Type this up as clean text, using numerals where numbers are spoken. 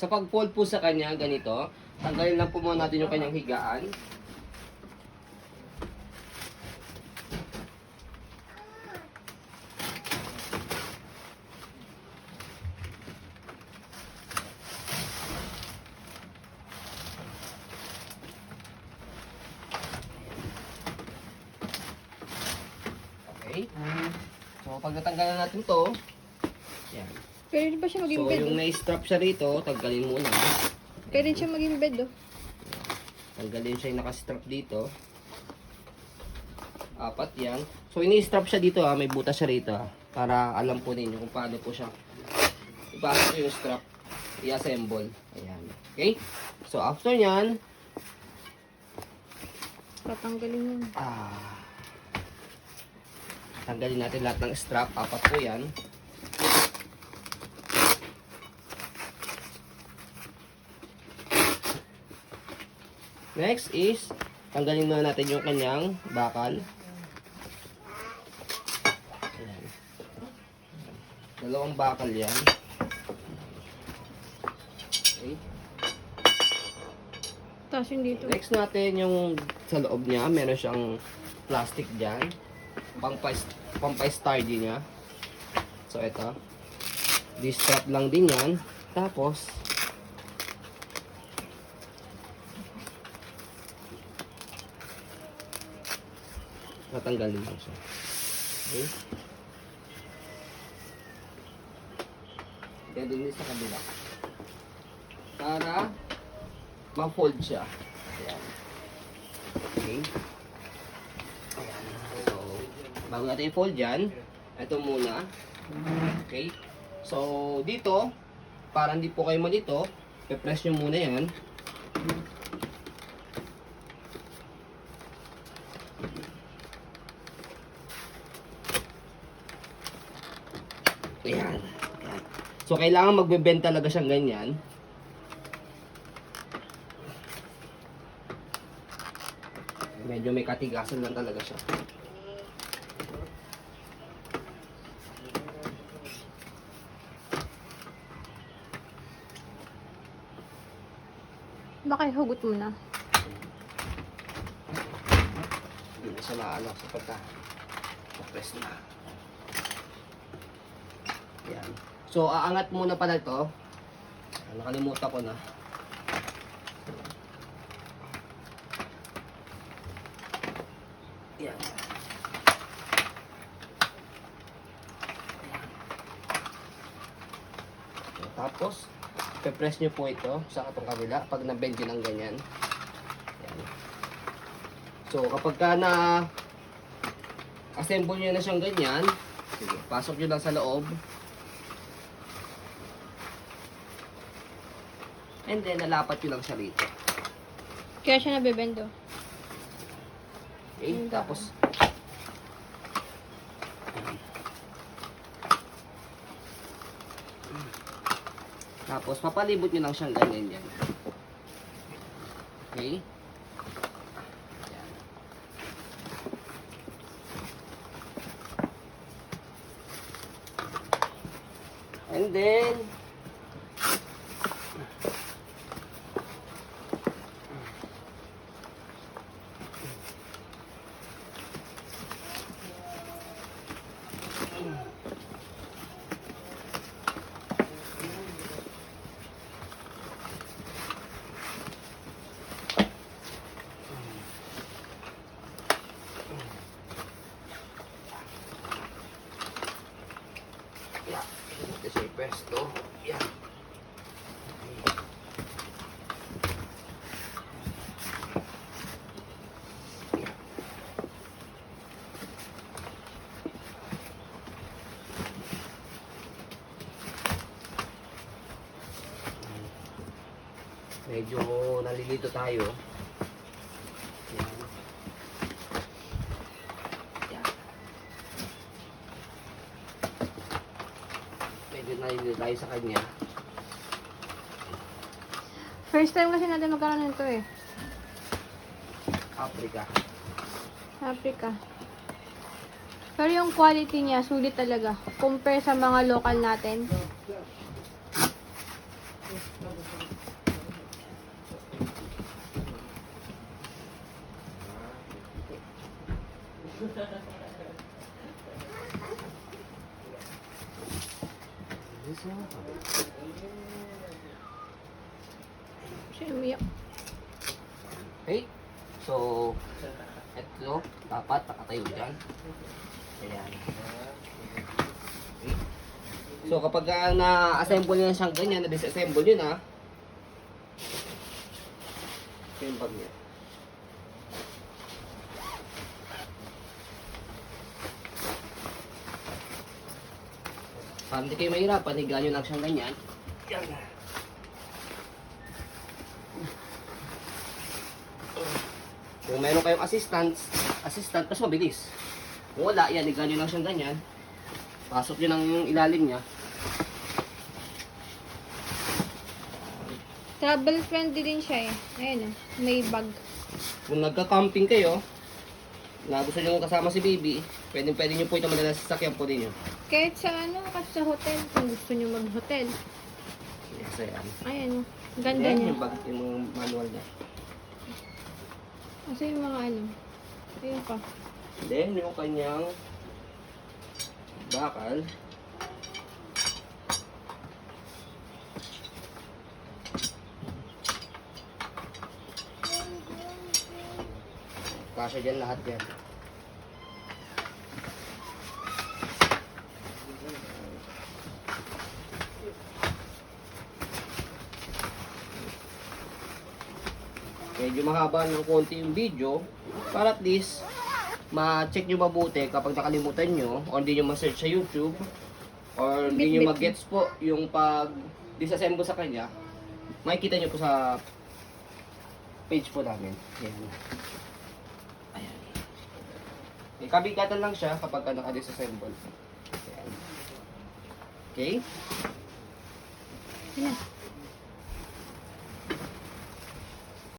Sa pag-fold po sa kanya, ganito, tanggalin lang po muna natin yung kanyang higaan. Okay. So, pag natanggalan natin to, yan. Pwede ba siya maging So, bed? yung na-strap siya rito, tanggalin muna. Pwede siya maging bed, oh. Tanggalin siya yung naka-strap dito. Apat yan. So, ini-strap siya dito ha. May butas siya rito ha. Para alam po ninyo kung paano po siya ipasok yung strap. I-assemble. Ayan. Okay? So, after nyan, Tatanggalin yun. tanggalin natin lahat ng strap. Apat po yan. Next is, tanggalin muna natin yung kanyang bakal. Ayan. Dalawang bakal yan. Okay. Tapos yung dito. Next natin yung sa loob niya, meron siyang plastic dyan. Pampa-sturdy niya. So, ito. Distrap lang din yan. Tapos, natanggalin lang siya. Okay. Ganun din sa kabila. Para ma-fold siya. Ayan. Okay. Ayan. So, bago natin i-fold yan, ito muna. Okay. So, dito, para hindi po kayo malito, pe-press nyo muna yan. Ayan. So, kailangan magbe-bend talaga siyang ganyan. Medyo may katigasan lang talaga siya. Baka ihugot mo na. Hindi na siya maano sa pagka-press na. Ayan. So, aangat muna pala ito. Nakalimutan ko na. Ayan. So, tapos, pe-press nyo po ito sa katong kabila pag na-bend nyo ng ganyan. Ayan. So, kapag ka assemble nyo na siyang ganyan, sige, pasok nyo lang sa loob. And then, nalapat nyo lang siya rito. Kaya siya nabebendo. Okay, tapos, papalibot nyo lang siyang ganyan yan. Okay? Ayan. And then, yeah, ito siya i-pesto. Yeah. Medyo nalilito tayo. Yan. Yan. Medyo nalilito tayo sa kanya. First time kasi natin magkaroon nito eh. Africa. Africa. Pero yung quality niya, sulit talaga. Compare sa mga local natin. Siya umiyak. Okay. So, ito, dapat nakatayo dyan. Ayan. Okay. So, kapag na-assemble nyo na siyang ganyan, na-disassemble nyo na, ito yung bag niya. Para hindi kayo mahirapan, higaan nyo lang siyang ganyan. Yan. Kung meron kayong assistant, mas mabilis. Kung wala, yan, higaan nyo lang siyang ganyan. Pasok nyo lang yung ilalim niya. Travel friendly din siya eh. Ayan may bag. Kung nagka-camping kayo, na gusto nyo kasama si baby, pwede nyo po ito madala sa sasakyan po ninyo. Kahit sa kasi sa hotel, kung gusto nyo mag-hotel. Yes, ayan. Ayan ganda Ayan, niya. yung bag, yung mga manual niya. Kasi yung mga ayun pa. Then, yung kanyang bakal. Kasya dyan lahat yan. Medyo mahaba ng konti yung video para at least ma-check nyo mabuti kapag nakalimutan nyo o hindi nyo ma-search sa YouTube or hindi nyo Bit-bit. mag-gets po yung pag disassemble sa kanya, makikita nyo po sa page po namin. Ayan. Ayan. Okay, kabigatan lang siya kapag naka-disassemble. Ayan. Okay? Ayan.